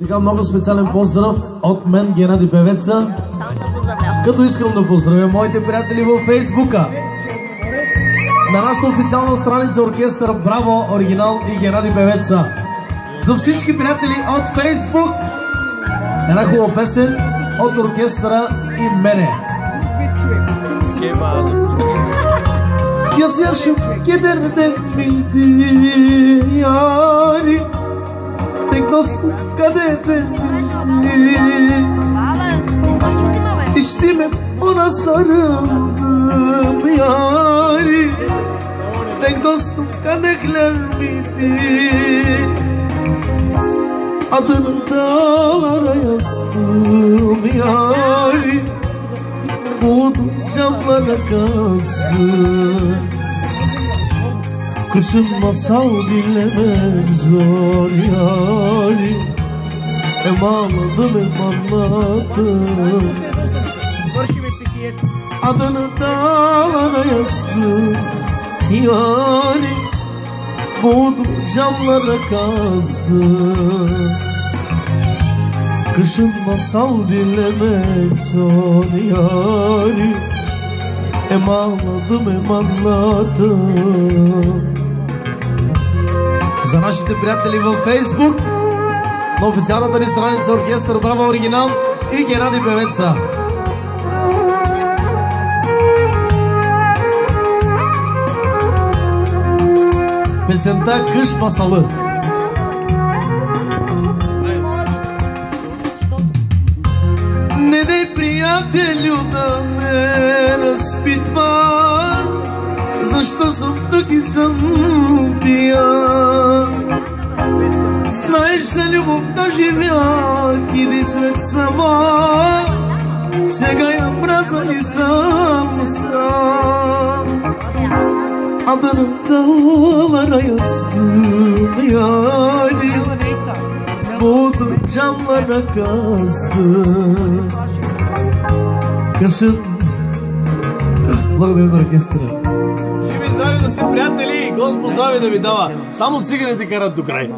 Така много специален поздрав от мен, Геннади Певеца. Като искам да поздравя моите приятели във Фейсбука. На нашата официална страница оркестър Браво, оригинал и Геннади Певеца. За всички приятели от Фейсбук, една хубава песен от оркестъра и мене. Göz yaşım giderden miydi yâri, tek dostum kaderden miydi. İçtim hep ona sarıldım yâri, tek dostum kadehler miydi. Adını dağlara yazdım yâri, umudum camlara kazdım. Kışın masal dinlemek zor yarim, hem ağladım hem anladım. Adını dağlara yazdım yarim, umudum camlara kazdım. Kışın masal dinlemek zor yarim, hem ağladım hem anladım. За нашите приятели във Фейсбук, на официалната ни страница оркестър Браво, оригинал и Геннади Певеца. Песента Кыш масалы. Не дай, приятелю, да ме разпитва, защо съм тук и съм пиян. Знаеш, за любовта живях и дишах сама, сега я мразя и съм сам. Adını dağlara yazdım yarim, boğdum camlara kazdım. Кашин. Благодаря на оркестъра. Живи и здрави да сте, приятели! Господ здраве да ви дава! Само циганите карат до край!